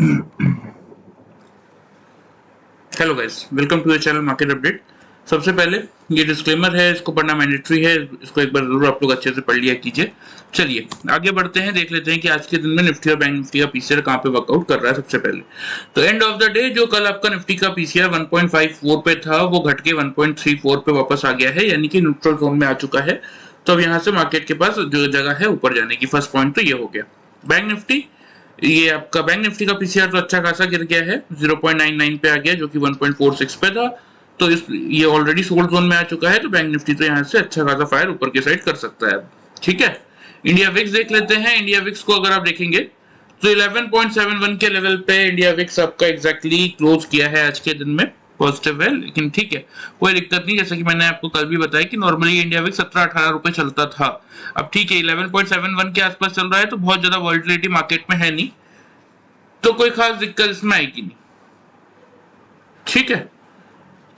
Hello guys, welcome to the channel market update. सबसे पहले ये डिस्क्लेमर है, इसको पढ़ना मैंडेटरी है, इसको एक बार जरूर आप लोग अच्छे से पढ़ लिया कीजिए। चलिए आगे बढ़ते हैं, देख लेते हैं कि आज के दिन में निफ्टी और बैंक निफ्टी का पीसीआर कहाँ पे वर्कआउट कर रहा है। सबसे पहले तो एंड ऑफ द डे जो कल आपका निफ्टी का पीसीआर 1.54 पे था वो घट के 1.34 पे वापस आ गया है, यानी कि न्यूट्रल जोन में आ चुका है। तो अब यहाँ से मार्केट के पास जो जगह है ऊपर जाने की, फर्स्ट पॉइंट तो ये हो गया। बैंक निफ्टी, ये आपका बैंक निफ्टी का पीसीआर तो अच्छा खासा गिर गया है, 0.99 पे आ गया जो कि 1.46 पे था। तो ये ऑलरेडी सोल्ड जोन में आ चुका है, तो बैंक निफ्टी तो यहाँ से अच्छा खासा फायर ऊपर की साइड कर सकता है। ठीक है, इंडिया विक्स देख लेते हैं। इंडिया विक्स को अगर आप देखेंगे तो 11.71 के लेवल पे इंडिया विक्स आपका एग्जैक्टली क्लोज किया है आज के दिन में। पॉजिटिव है, लेकिन ठीक है, कोई दिक्कत नहीं। जैसे कि मैंने आपको कल भी बताया कि नॉर्मली इंडिया विक्स 17-18 रुपए चलता था। अब ठीक है, 11.71 के आसपास चल रहा है, तो बहुत ज्यादा वॉलिटिलिटी मार्केट में है नहीं, तो कोई खास दिक्कत इसमें आएगी नहीं। ठीक है,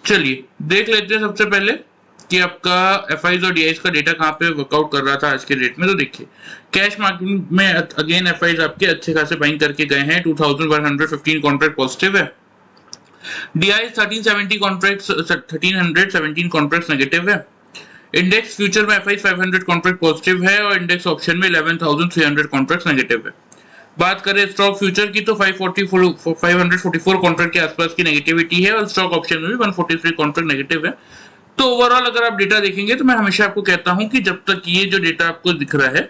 चलिए देख लेते हैं सबसे पहले कि आपका एफआईज और डीआईज का डेटा कहाँ पे वर्कआउट कर रहा था आज के डेट में। तो देखिए कैश मार्केट में अगेन एफआईज आपके अच्छे खासे बाइंग करके गए हैं, 2115 कॉन्ट्रैक्ट पॉजिटिव है। डीआई 1370 कॉन्ट्रैक्ट्स, 1317 कॉन्ट्रैक्ट्स नेगेटिव है। इंडेक्स फ्यूचर में एफआई 500 कॉन्ट्रैक्ट पॉजिटिव है और इंडेक्स ऑप्शन में 11300 कॉन्ट्रैक्ट्स नेगेटिव है। बात करें स्टॉक फ्यूचर की तो 544 कॉन्ट्रैक्ट के आसपास की नेगेटिविटी है और स्टॉक ऑप्शन में भी 143 कॉन्ट्रैक्ट नेगेटिव है। तो ओवरऑल अगर आप डेटा देखेंगे तो मैं हमेशा आपको कहता हूं कि जब तक ये जो डेटा आपको दिख रहा है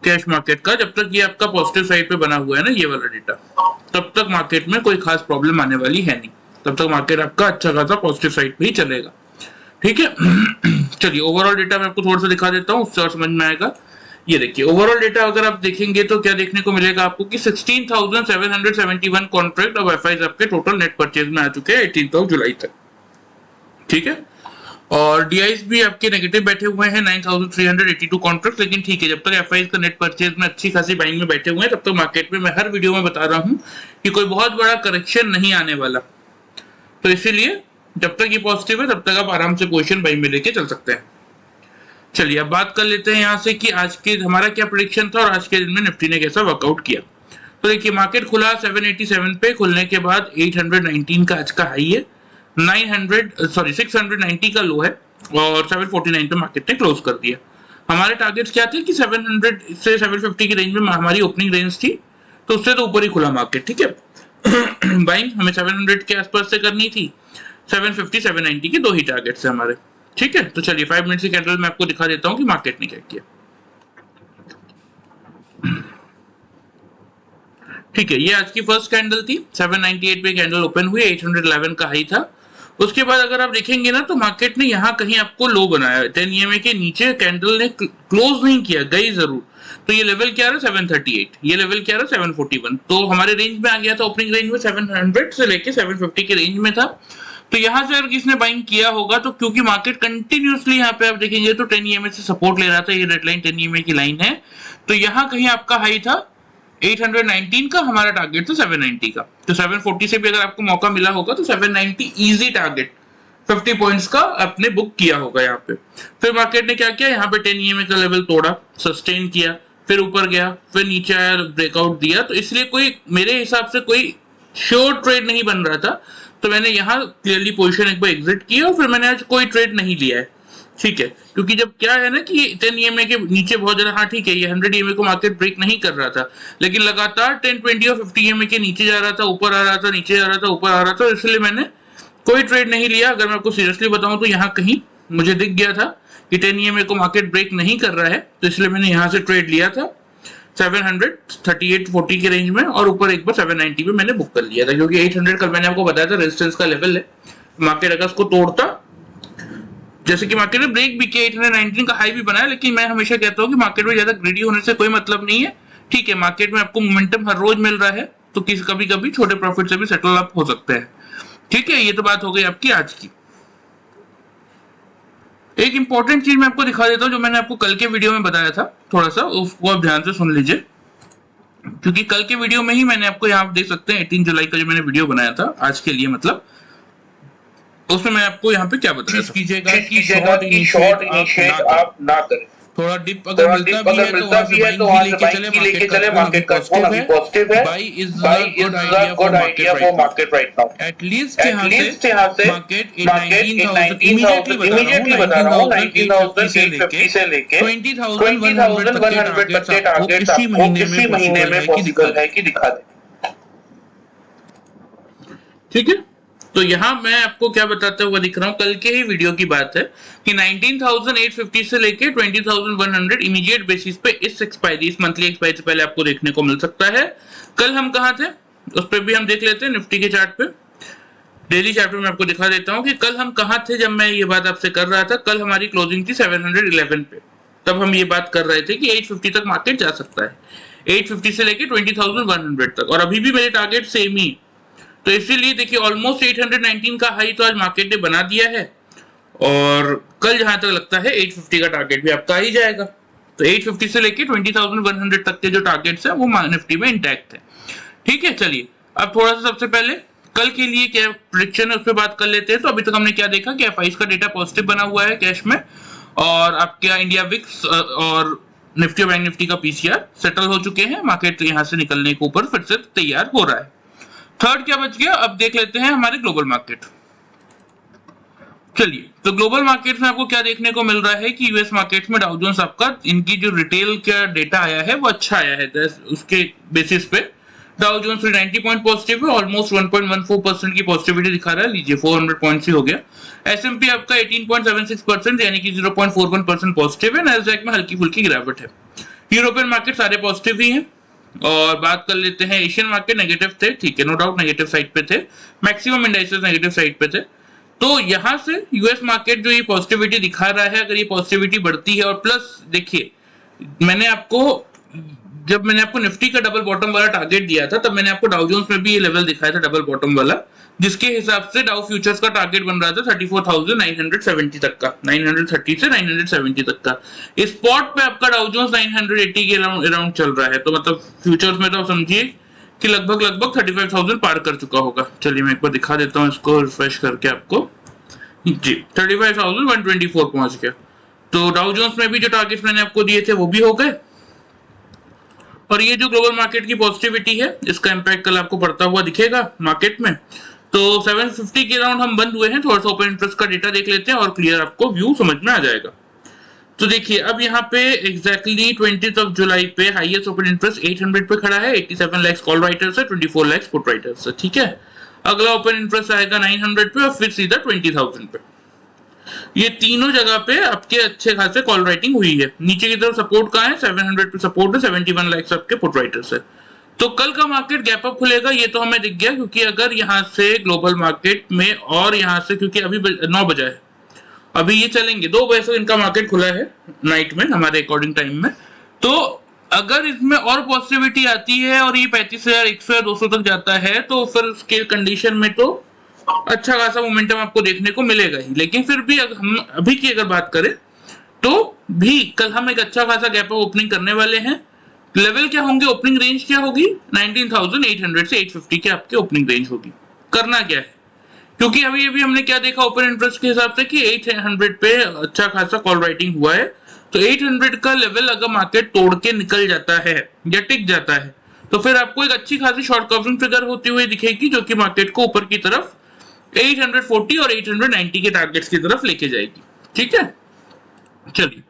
कैश मार्केट का, जब तक ये आपका पॉजिटिव साइड पे बना हुआ है ना ये वाला डेटा, तब तक मार्केट में कोई खास प्रॉब्लम आने वाली है नहीं। तब तक मार्केट आपका अच्छा खासा पॉजिटिव साइड पे ही चलेगा। ठीक है, चलिए ओवरऑल डेटा मैं आपको थोड़ा सा दिखा देता हूँ, उससे और समझ में आएगा। ये देखिए ओवरऑल डेटा अगर आप देखेंगे तो क्या देखने को मिलेगा आपको कि 16,771 कॉन्ट्रैक्ट अब एफआईज आपके टोटल नेट परचेज में आ चुके हैं 18 जुलाई तक। ठीक है, और डीआईज भी आपके नेगेटिव बैठे हुए हैं 9,382 कॉन्ट्रैक्ट। लेकिन ठीक है, जब तक एफआईज का नेट परचेज में अच्छी खासी बाइंग में बैठे हुए हैं तब तक मार्केट में मैं हर वीडियो में बता रहा हूं कि कोई बहुत बड़ा करेक्शन नहीं आने वाला। तो इसीलिए जब तक ये पॉजिटिव है तब तक आप आराम से पोजीशन बाइंग में लेके चल सकते हैं। चलिए अब बात कर लेते हैं यहाँ से कि आज के हमारा क्या प्रेडिक्शन था और आज के दिन में निफ्टी ने कैसा वर्कआउट किया। तो देखिए मार्केट खुला 787 पे, खुलने के बाद 819 का आज का हाई है, 690 का लो है और 749 पे मार्केट ने क्लोज कर दिया। हमारे टारगेट्स क्या थे कि 700 से 750 की रेंज में हमारी ओपनिंग रेंज थी, तो उससे तो ऊपर ही खुला मार्केट। ठीक है, बाइंग हमें 700 के आसपास से करनी थी, 750 790 के दो ही टारगेट्स है हमारे। ठीक है, तो चलिए 5 मिनट की कैंडल में आपको दिखा देता हूं कि मार्केट ने क्या किया। ठीक है, ये आज की फर्स्ट कैंडल थी, 798 पे कैंडल ओपन हुई, 811 का हाई था। उसके बाद अगर आप देखेंगे ना तो मार्केट ने यहाँ कहीं आपको लो बनाया, 10 EMA के नीचे कैंडल ने क्लोज नहीं किया, गई जरूर। तो ये लेवल क्या रहा 738, ये लेवल क्या रहा 741। तो हमारे रेंज में आ गया था, ओपनिंग रेंज में 700 से लेके 750 के रेंज में था। तो यहाँ से अगर किसने बाइंग किया होगा तो क्योंकि मार्केट कंटिन्यूअसली यहाँ पे आप देखेंगे तो 10 EMA से सपोर्ट ले रहा था, ये रेड लाइन 10 EMA की लाइन है। तो यहाँ कहीं आपका हाई था 819 का, हमारा टारगेट था 790 का। तो 740 से भी अगर आपको मौका मिला होगा तो 790 इजी टारगेट 50 पॉइंट्स का आपने बुक किया होगा यहाँ पे। फिर मार्केट ने क्या किया, यहाँ पे 10 EMA का लेवल तोड़ा, सस्टेन किया, फिर ऊपर गया, फिर नीचे आया, ब्रेकआउट दिया। तो इसलिए कोई मेरे हिसाब से कोई श्योर ट्रेड नहीं बन रहा था, तो मैंने यहाँ क्लियरली पोजीशन एक बार एग्जिट किया और फिर मैंने आज कोई ट्रेड नहीं लिया है। ठीक है, क्योंकि जब क्या है ना कि 10 EMA के नीचे बहुत ज्यादा, हाँ ठीक है ये 100 EMA को मार्केट ब्रेक नहीं कर रहा था, लेकिन लगातार 10, 20 और 50 EMA के नीचे जा रहा था, ऊपर आ रहा था, नीचे जा रहा था, ऊपर आ रहा था, इसलिए मैंने कोई ट्रेड नहीं लिया। अगर मैं आपको सीरियसली बताऊं तो यहाँ कहीं मुझे दिख गया था कि 10 EMA को मार्केट ब्रेक नहीं कर रहा है, तो इसलिए मैंने यहाँ से ट्रेड लिया था 738-40 के रेंज में और ऊपर एक बार 790 पे मैंने बुक कर लिया था, क्योंकि 800 कल मैंने आपको बताया था रेजिस्टेंस का लेवल है। मार्केट अगर उसको तोड़ता, जैसे कि मार्केट ने ब्रेक भी किया, 819 का हाई भी बनाया, लेकिन मैं हमेशा कहता हूं कि मार्केट में ज्यादा ग्रीडी होने से कोई मतलब नहीं है। ठीक है, मार्केट में आपको मोमेंटम हर रोज मिल रहा है, तो कभी कभी छोटे प्रॉफिट से भी सेटल अप हो सकते हैं। ठीक है, ये तो बात हो गई आपकी आज की। एक इंपॉर्टेंट चीज मैं आपको दिखा देता हूं जो मैंने आपको कल के वीडियो में बताया था, थोड़ा सा उसको आप ध्यान से सुन लीजिए, क्योंकि कल के वीडियो में ही मैंने आपको यहाँ देख सकते हैं 18 जुलाई का जो मैंने वीडियो बनाया था आज के लिए, मतलब उसमें मैं आपको यहाँ पे क्या बताया था, कीजिएगा कि शॉर्ट इनिशिएट आप ना करें। थोड़ा डिप अगर मिलता भी है तो वहां से बाइंग की लेके चले, मार्केट का फोन अभी पॉजिटिव है, by is a good idea for market right now. At least यहाँ से मार्केट 19,000 इमीडिएटली बता रहा हूँ 19,850 से लेके 20,100 तक के टारगेट्स आपको इसी महीने में पॉसिबल है कि दिखा दे। ठीक है, तो यहाँ मैं आपको क्या बताता हुआ दिख रहा हूँ, कल के ही वीडियो की बात है कि 19,850 से लेके 20,100 इमीडिएट बेसिस पे इस एक्सपायरी, इस मंथली एक्सपायरी से पहले आपको देखने को मिल सकता है। कल हम कहाँ थे उस पर भी हम देख लेते हैं, निफ्टी के चार्ट पे, डेली चार्ट पे मैं आपको दिखा देता हूँ कि कल हम कहाँ थे जब मैं ये बात आपसे कर रहा था। कल हमारी क्लोजिंग थी 711 पे, तब हम ये बात कर रहे थे कि 850 तक मार्केट जा सकता है, 850 से लेके 20,100 तक, और अभी भी मेरे टारगेट सेम ही। तो इसीलिए देखिए ऑलमोस्ट 819 का हाई तो आज मार्केट ने बना दिया है, और कल जहां तक लगता है 850 का टारगेट भी आपका आ ही जाएगा। तो 850 से लेके 20,100 तक के जो टारगेट्स है वो निफ्टी में इंटैक्ट है। ठीक है, चलिए अब थोड़ा सा सबसे पहले कल के लिए क्या प्रेडिक्शन है उस पर बात कर लेते हैं। तो अभी तक हमने क्या देखा कि एफआईज का डेटा पॉजिटिव बना हुआ है कैश में, और आपका इंडिया विक्स और निफ्टी और बैंक निफ्टी का पीसीआर सेटल हो चुके हैं, मार्केट यहाँ से निकलने के ऊपर फिर से तैयार हो रहा है। थर्ड क्या बच गया, अब देख लेते हैं हमारे ग्लोबल मार्केट। चलिए, तो ग्लोबल मार्केट में आपको क्या देखने को मिल रहा है कि यूएस मार्केट में डाउ जोन्स आपका, इनकी जो रिटेल का डेटा आया है वो अच्छा आया है, उसके बेसिस पे डाउ जोन्स 90 पॉइंट पॉजिटिव है, ऑलमोस्ट 1.14% की पॉजिटिविटी दिखा रहा है, लीजिए 400 पॉइंट्स ही हो गया। एसएमपी आपका 18.76% यानी कि 0.41% पॉजिटिव है, नैस्डैक में हल्की फुल्की गिरावट है। यूरोपियन मार्केट सारे पॉजिटिव ही हैं। और बात कर लेते हैं एशियन मार्केट, नेगेटिव थे, ठीक है, नो डाउट नेगेटिव साइड पे थे, मैक्सिमम इंडाइसेस नेगेटिव साइड पे थे। तो यहां से यूएस मार्केट जो ये पॉजिटिविटी दिखा रहा है, अगर ये पॉजिटिविटी बढ़ती है, और प्लस देखिए जब मैंने आपको निफ्टी का डबल बॉटम वाला टारगेट दिया था, तब मैंने आपको डाउ जोन्स में भी ये लेवल दिखाया था डबल बॉटम वाला, जिसके हिसाब से डाउ फ्यूचर्स का टारगेट बन रहा था 34,970 तक का, 930 से 970 तक का। स्पॉट पे आपका डाउ जोन्स 980 के अराउंड चल रहा है, तो मतलब फ्यूचर्स में तो समझिए कि लगभग 35,000 पार कर चुका होगा। चलिए मैं एक बार दिखा देता हूँ इसको रिफ्रेश करके आपको, जी 35,124 पहुंच गया। तो डाउ जोन्स में भी जो टारगेट मैंने आपको दिए थे वो भी हो गए, और ये जो ग्लोबल मार्केट की पॉजिटिविटी है इसका इंपैक्ट कल आपको पड़ता हुआ दिखेगा मार्केट में। तो 750 के अराउंड हम बंद हुए हैं, थोड़ा सा ओपन इंटरेस्ट का डेटा देख लेते हैं और क्लियर आपको व्यू समझ में आ जाएगा। तो देखिए अब यहाँ पे एग्जैक्टली 20 जुलाई पे हाईएस्ट ओपन इंटरेस्ट 800 पे खड़ा है, 87 लाख कॉल राइटर्स है, 24 लाख पुट राइटर्स है, ठीक है। अगला ओपन इंटरेस्ट आएगा 900 पे और फिर सीधा 20,000 पे। ये तीनों जगह पे आपके अच्छे खासे कॉल राइटिंग हुई है। नीचे की तरफ सपोर्ट कहाँ है, 700 पे सपोर्ट है, 71 लाख आपके पुट राइटर्स है। तो कल का मार्केट गैप अप खुलेगा ये तो हमें दिख गया, क्योंकि अगर यहाँ से ग्लोबल मार्केट में और यहाँ से, क्योंकि अभी 9 बजा है, अभी ये चलेंगे 2 बजे से इनका मार्केट खुला है नाइट में हमारे अकॉर्डिंग टाइम में। तो अगर इसमें और पॉजिटिविटी आती है और ये 35,100 या 200 तक जाता है, तो फिर उसके कंडीशन में तो अच्छा खासा मोमेंटम आपको देखने को मिलेगा ही। लेकिन फिर भी हम अभी की अगर बात करें तो भी कल हम एक अच्छा खासा गैप अप ओपनिंग करने वाले हैं। लेवल क्या होंगे, ओपनिंग रेंज क्या होगी, 19,800 से 850 के आपके ओपनिंग रेंज होगी। करना क्या है, क्योंकि अभी हमने क्या देखा ओपन इंटरेस्ट के हिसाब से कि 800 पे अच्छा खासा कॉल राइटिंग हुआ है। तो 800 का लेवल अगर मार्केट तोड़ के निकल जाता है या टिक जाता है, तो फिर आपको एक अच्छी खासी शॉर्ट कवरिंग फिगर होती हुई दिखेगी, जो कि मार्केट को ऊपर की तरफ 840 और 890 के टारगेट्स की तरफ लेके जाएगी। ठीक है, चलिए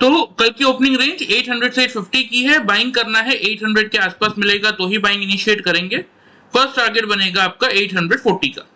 तो कल की ओपनिंग रेंज 800 से 850 की है। बाइंग करना है 800 के आसपास मिलेगा तो ही बाइंग इनिशिएट करेंगे। फर्स्ट टारगेट बनेगा आपका 840 का।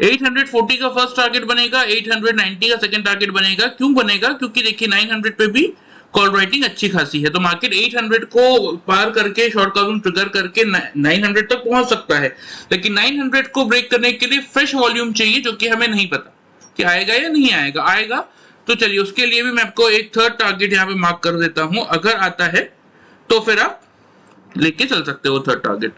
$840 का फर्स्ट टारगेट बनेगा, 890 का सेकंड टारगेट बनेगा। क्यों बनेगा, क्योंकि देखिए 900 पे भी कॉल राइटिंग अच्छी खासी है, तो मार्केट 800 को पार करके शॉर्ट कवरिंग ट्रिगर करके 900 तक पहुंच सकता है। लेकिन 900 को ब्रेक करने के लिए फ्रेश वॉल्यूम चाहिए, जो कि हमें नहीं पता कि आएगा या नहीं आएगा। आएगा तो चलिए उसके लिए भी मैं आपको एक थर्ड टारगेट यहाँ पे मार्क कर देता हूं। अगर आता है तो फिर आप लेके चल सकते हो थर्ड टारगेट।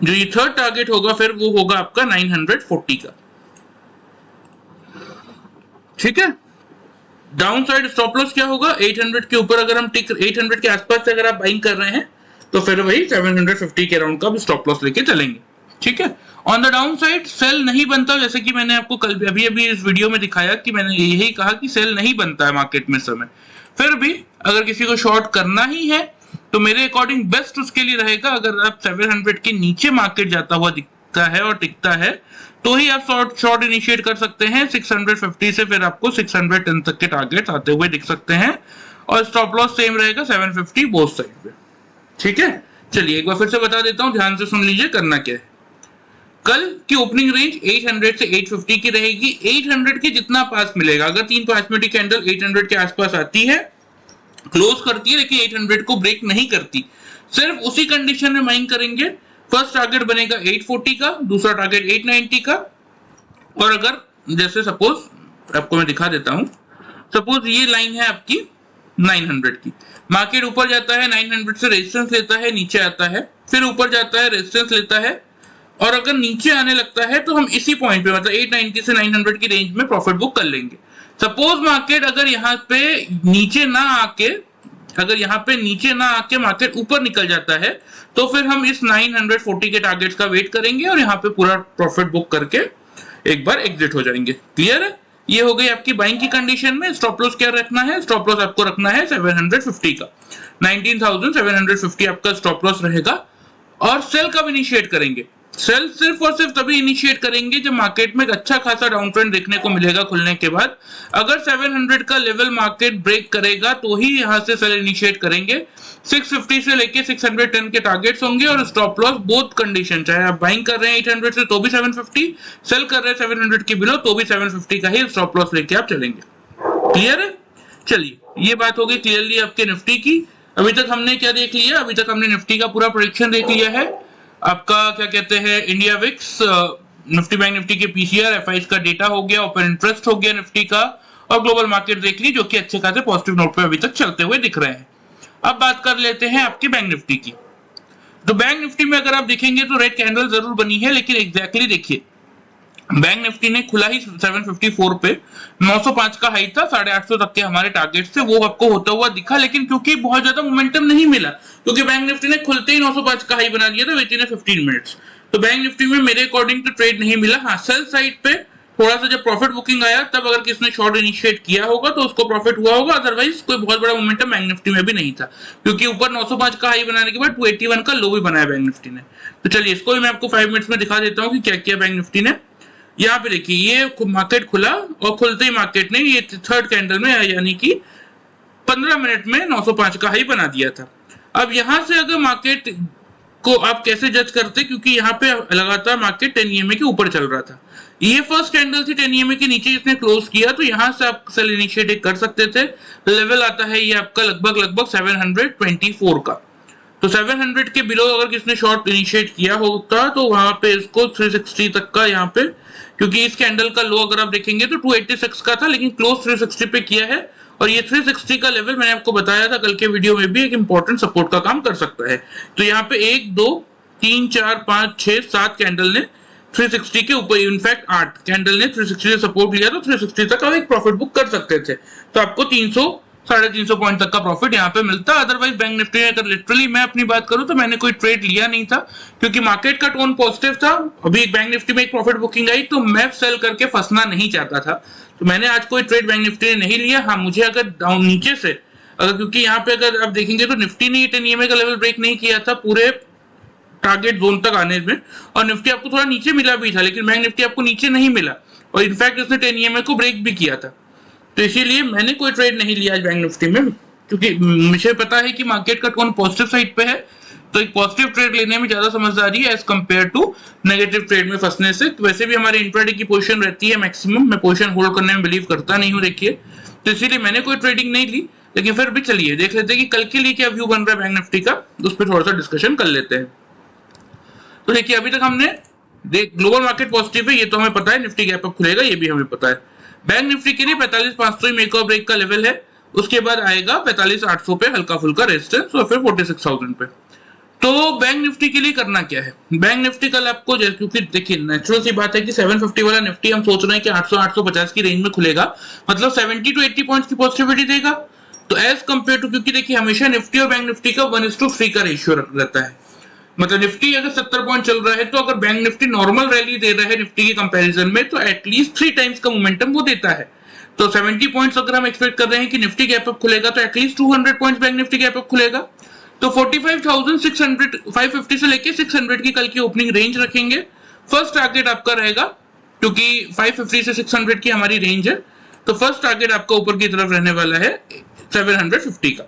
जो ये थर्ड टारगेट होगा फिर वो होगा आपका 940 का। ठीक है, डाउन साइड स्टॉप लॉस क्या होगा, 800 के ऊपर अगर हम 800 के आसपास से अगर आप बाइंग कर रहे हैं तो फिर वही 750 के अराउंड का भी स्टॉप लॉस लेके चलेंगे। ठीक है। On the down side sell नहीं बनता, जैसे कि मैंने आपको कल अभी अभी इस वीडियो में दिखाया कि मैंने यही कहा कि सेल नहीं बनता है मार्केट में समय। फिर भी अगर किसी को शॉर्ट करना ही है तो मेरे अकॉर्डिंग बेस्ट उसके लिए रहेगा, अगर आप 700 के नीचे मार्केट जाता हुआ दिखता है और टिकता है तो ही आप शॉर्ट इनिशिएट कर सकते हैं 650 से, फिर आपको 610 तक के टारगेट आते हुए दिख सकते हैं और स्टॉप लॉस सेम रहेगा 750 बोथ साइड पे। ठीक है, चलिए एक बार फिर से बता देता हूं, ध्यान से सुन लीजिए करना क्या है। कल की ओपनिंग रेंज 800 से 850 की रहेगी। 800 के जितना पास मिलेगा, अगर 3-5 मिनट की कैंडल 800 के आसपास आती है, क्लोज करती है लेकिन 800 को ब्रेक नहीं करती, सिर्फ उसी कंडीशन में माइंग करेंगे। फर्स्ट टारगेट बनेगा 840 का, दूसरा टारगेट 890 का, और अगर जैसे सपोज आपको मैं दिखा देता हूं, सपोज ये लाइन है आपकी 900 की, मार्केट ऊपर जाता है 900 से रेजिस्टेंस लेता है, नीचे आता है, फिर ऊपर जाता है रेजिस्टेंस लेता है, और अगर नीचे आने लगता है तो हम इसी पॉइंट पे मतलब 890 से 900 की रेंज में प्रॉफिट बुक कर लेंगे। सपोज मार्केट अगर यहाँ पे नीचे ना आके मार्केट ऊपर निकल जाता है तो फिर हम इस 940 के टारगेट्स का वेट करेंगे और यहाँ पे पूरा प्रॉफिट बुक करके एक बार एग्जिट हो जाएंगे। क्लियर है? ये हो गई आपकी बाइंग की कंडीशन में। स्टॉप लॉस क्या रखना है? स्टॉप लॉस आपको रखना है 750 का, 19,750 आपका स्टॉप लॉस रहेगा। और सेल कब इनिशिएट करेंगे? सेल सिर्फ और सिर्फ तभी इनिशिएट करेंगे जब मार्केट में एक अच्छा खासा डाउन ट्रेंड देखने को मिलेगा खुलने के बाद। अगर 700 का लेवल मार्केट ब्रेक करेगा तो ही यहां से सेल इनिशिएट करेंगे। 650 से लेके 610 के टारगेट्स होंगे और स्टॉप लॉस बोथ कंडीशन, चाहे आप बाइंग कर रहे हैं 800 से तो भी 750, सेल कर रहे हैं 700 के बिलो तो भी 750 का ही स्टॉप लॉस लेके आप चलेंगे। क्लियर है? चलिए, ये बात हो गई क्लियरली आपके निफ्टी की। अभी तक हमने क्या देख लिया? अभी तक हमने निफ्टी का पूरा प्रेडिक्शन देख लिया है। आपका क्या कहते हैं, India VIX, Nifty bank Nifty के पीसीआर, एफआईएस का डेटा हो गया, ओपन इंटरेस्ट हो गया निफ्टी का, और ग्लोबल मार्केट देख ली जो कि अच्छे खासे पॉजिटिव नोट पे अभी तक चलते हुए दिख रहे हैं। अब बात कर लेते हैं आपकी बैंक निफ्टी की। तो बैंक निफ्टी में अगर आप देखेंगे तो रेड कैंडल जरूर बनी है, लेकिन एग्जैक्टली देखिए बैंक निफ्टी ने खुला ही 754 पे, 905 का हाई था, 850 तक के हमारे टारगेट थे, वो आपको होता हुआ दिखा, लेकिन क्योंकि बहुत ज्यादा मोमेंटम नहीं मिला, क्योंकि बैंक निफ्टी ने खुलते ही 905 का हाई बना दिया था विद इन 15 मिनट्स। तो बैंक निफ्टी में मेरे अकॉर्डिंग तो ट्रेड नहीं मिला। हाँ, सेल साइड पे थोड़ा सा जब प्रॉफिट बुकिंग आया तब अगर किसने शॉर्ट इनिशिएट किया होगा तो उसको प्रॉफिट हुआ होगा, अदरवाइज कोई बहुत बड़ा मोमेंटम बैंक निफ्टी में भी नहीं था, क्योंकि ऊपर 905 का हाई बनाने के बाद 281 का लो भी बनाया बैंक निफ्टी ने। तो चलिए इसको भी मैं आपको 5 मिनट्स में दिखा देता हूँ कि क्या किया बैंक निफ्टी ने। यहाँ पे देखिए, ये मार्केट खुला और खुलते ही मार्केट ने ये थर्ड कैंडल में यानी कि 15 मिनट में 905 का हाई बना दिया था। अब यहां से अगर मार्केट को आप कैसे जज करते, क्योंकि यहाँ पे लगातार मार्केट 10 EMA के ऊपर चल रहा था, ये फर्स्ट कैंडल थी 10 EMA के नीचे इसने क्लोज किया, तो यहां से आप सेल इनिशिएट कर सकते थे। लेवल आता है ये आपका लगभग 724 का, तो 700 के बिलो अगर किसने शॉर्ट इनिशिएट किया होता तो वहां पे इसको 360 तक का, यहाँ पे क्योंकि इस कैंडल का लो अगर आप देखेंगे तो 286 का था, लेकिन क्लोज 360 पे किया है, और ये 360 का लेवल मैंने आपको बताया था कल के वीडियो में भी एक इंपॉर्टेंट सपोर्ट का काम कर सकता है। तो यहाँ पे 1 2 3 4 5 6 7 कैंडल ने 360 के ऊपर, इनफैक्ट 8 कैंडल ने 360 से सपोर्ट लिया, तो 360 तक आप एक प्रॉफिट बुक कर सकते थे, तो आपको 300-350 पॉइंट तक का प्रॉफिट यहाँ पे मिलता। अदरवाइज बैंक निफ्टी में अगर लिटरली मैं अपनी बात करूं तो मैंने कोई ट्रेड लिया नहीं था, क्योंकि मार्केट का टोन पॉजिटिव था। अभी एक बैंक निफ्टी में एक प्रॉफिट बुकिंग आई तो मैं सेल करके फंसना नहीं चाहता था, तो मैंने आज कोई ट्रेड बैंक निफ्टी ने नहीं लिया। हाँ, मुझे अगर डाउन नीचे से अगर, क्योंकि यहाँ पे अगर आप देखेंगे तो निफ्टी ने 10 EMA का लेवल ब्रेक नहीं किया था पूरे टारगेट जोन तक आने में, और निफ्टी आपको थोड़ा नीचे मिला भी था, लेकिन बैंक निफ्टी आपको नीचे नहीं मिला, और इनफैक्ट उसने 10 EMA को ब्रेक भी किया था। तो इसीलिए मैंने कोई ट्रेड नहीं लिया आज बैंक निफ्टी में, क्योंकि मुझे पता है कि मार्केट का टोन पॉजिटिव साइड पे है, तो एक पॉजिटिव ट्रेड लेने में ज्यादा समझदारी है as compared to negative trade में फंसने से। वैसे भी हमारे इंट्राडे की पोजीशन रहती है मैक्सिमम, मैं पोजीशन होल्ड करने में बिलीव करता नहीं हूँ, देखिए, तो इसीलिए मैंने कोई ट्रेडिंग नहीं ली। लेकिन फिर भी चलिए देख लेते हैं कि कल के लिए क्या व्यू बन रहा है बैंक निफ्टी का, उस पर थोड़ा सा डिस्कशन कर लेते हैं। तो देखिए, अभी तक हमने ग्लोबल मार्केट पॉजिटिव है, ये तो हमें पता है, निफ्टी गैप अप खुलेगा ये भी हमें पता है। बैंक निफ्टी के लिए 45,500 मेक और ब्रेक का लेवल है, उसके बाद आएगा 45,800 पे हल्का फुल्का रेजिस्टेंस, और फिर 46,000 पे। तो बैंक निफ्टी के लिए करना क्या है? बैंक निफ्टी कल आपको, क्योंकि देखिए नेचुरल सी बात है कि 750 वाला निफ्टी हम सोच रहे हैं कि 800-850 की रेंज में खुलेगा, मतलब 70 to 80 पॉइंट्स की पॉजिटिविटी देगा। तो एज कंपेयर टू, क्योंकि देखिए हमेशा निफ्टी और बैंक निफ्टी का 1:3 का रेशियो रहता है, मतलब निफ्टी अगर 70 पॉइंट चल रहा है तो अगर बैंक निफ्टी नॉर्मल रैली दे रहा है निफ्टी के कंपैरिजन में, तो एटलीस्ट 3 टाइम्स का मोमेंटम वो देता है। तो 70 पॉइंट्स अगर हम एक्सपेक्ट कर रहे हैं कि निफ्टी गैप अप खुलेगा, तो at least 200 points bank Nifty gap up खुलेगा। तो 45,600 550 से लेके 600 की कल की ओपनिंग रेंज रखेंगे। फर्स्ट टारगेट आपका रहेगा, क्योंकि 550 से 600 की हमारी रेंज है, तो फर्स्ट टारगेट आपका ऊपर की तरफ रहने वाला है 750 का।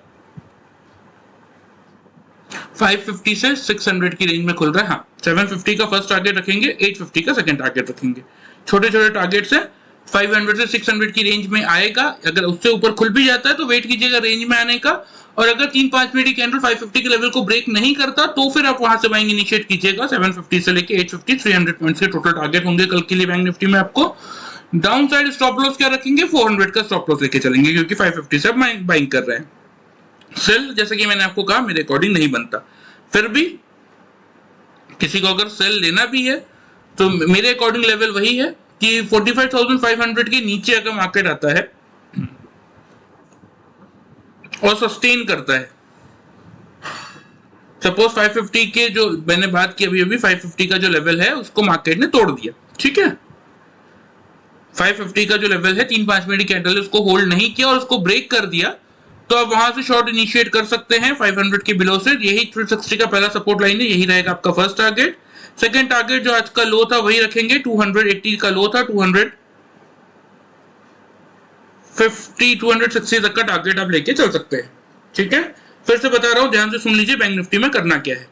550 से 600 की रेंज में खुल रहा है। हाँ, 750 का फर्स्ट टारगेट रखेंगे, 850 का सेकंड टारगेट रखेंगे। छोटे छोटे टारगेट्स है, 500 से 600 की रेंज में आएगा। अगर उससे ऊपर खुल भी जाता है तो वेट कीजिएगा रेंज में आने का, और अगर 3-5 मिनट की कैंडल 550 के लेवल को ब्रेक नहीं करता तो फिर आप वहां से बाइंग इनिशिएट कीजिएगा। 750 से लेके 850 300 पॉइंट्स के टोटल टारगेट होंगे कल के लिए बैंक निफ्टी में। आपको डाउन साइड स्टॉप लॉस क्या रखेंगे, 400 का स्टॉप लॉस लेके चलेंगे, क्योंकि 550 से आप बाइंग कर रहे हैं। सेल जैसे कि मैंने आपको कहा मेरे अकॉर्डिंग नहीं बनता, फिर भी किसी को अगर सेल लेना भी है तो मेरे अकॉर्डिंग लेवल वही है कि 45,500 के नीचे अगर मार्केट आता है और सस्टेन करता है, सपोज 550 के जो मैंने बात की अभी 550 का जो लेवल है उसको मार्केट ने तोड़ दिया, ठीक है। 550 का जो लेवल है 3-5 मिनट की कैंडल उसको होल्ड नहीं किया और उसको ब्रेक कर दिया, तो आप वहां से शॉर्ट इनिशिएट कर सकते हैं 500 के बिलो से। यही 360 का पहला सपोर्ट लाइन है, यही रहेगा आपका फर्स्ट टारगेट। सेकंड टारगेट जो आज का लो था वही रखेंगे, 280 का लो था, 250 260 तक का टारगेट आप लेके चल सकते हैं, ठीक है। फिर से बता रहा हूं, ध्यान से सुन लीजिए बैंक निफ्टी में करना क्या है।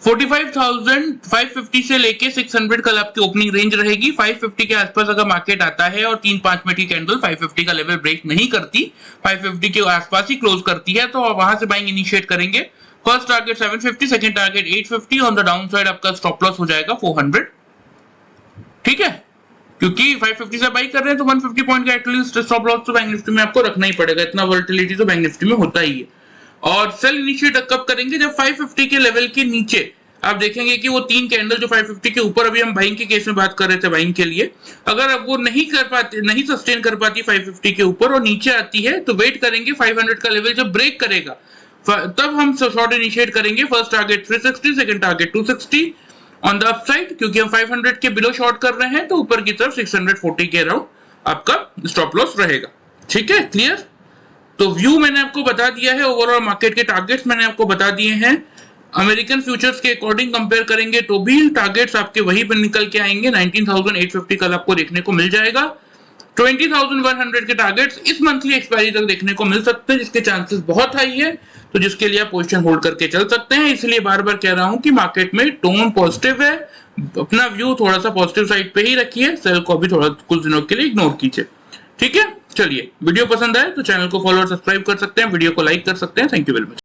45,550 से लेके 600 कल आपकी ओपनिंग रेंज रहेगी। 550 के आसपास अगर मार्केट आता है और 3-5 मिनट की कैंडल 550 का लेवल ब्रेक नहीं करती, 550 के आसपास ही क्लोज करती है, तो वहां से बाइंग इनिशिएट करेंगे। First target 750, second target 850, on the down side आपका स्टॉप लॉस हो जाएगा 400, ठीक है। क्योंकि 550 से बाई कर रहे हैं तो 150 पॉइंट का एटलीस्ट स्टॉप लॉस तो बैंक निफ्टी में आपको रखना ही पड़ेगा, इतना वोलेटिलिटी तो बैंक निफ्टी में होता ही है। और सेल इनिशिएट कब करेंगे, जब 550 के लेवल के नीचे आप देखेंगे कि वो 3 कैंडल जो 550 के ऊपर, अभी हम बाइंग के केस में बात कर रहे थे बाइंग के लिए, अगर वो नहीं कर पाती, नहीं सस्टेन कर पाती 550 के ऊपर और नीचे आती है, तो वेट करेंगे 500 का लेवल जब ब्रेक करेगा तब हम शॉर्ट इनिशिएट करेंगे। First target 360, second target 260 on the upside, क्योंकि हम 500 के बिलो शॉर्ट कर रहे हैं, तो ऊपर की तरफ 640 के अराउंड आपका स्टॉप लॉस रहेगा, ठीक है, क्लियर। तो व्यू मैंने आपको बता दिया है, ओवरऑल मार्केट के टारगेट्स मैंने आपको बता दिए हैं। अमेरिकन फ्यूचर्स के अकॉर्डिंग कंपेयर करेंगे तो भी टारगेट्स आपके वही पर निकल के आएंगे। 19,850 कल आपको देखने को मिल जाएगा। 20,100 के टारगेट्स इस मंथली एक्सपायरी तक देखने को मिल सकते हैं, जिसके चांसेस बहुत हाई है, तो जिसके लिए आप पोजीशन होल्ड करके चल सकते हैं। इसलिए बार बार कह रहा हूं कि मार्केट में टोन पॉजिटिव है, अपना व्यू थोड़ा सा पॉजिटिव साइड पे ही रखिए, सेल को भी थोड़ा कुछ दिनों के लिए इग्नोर कीजिए, ठीक है। चलिए, वीडियो पसंद आए तो चैनल को फॉलो और सब्सक्राइब कर सकते हैं, वीडियो को लाइक कर सकते हैं। Thank you very much.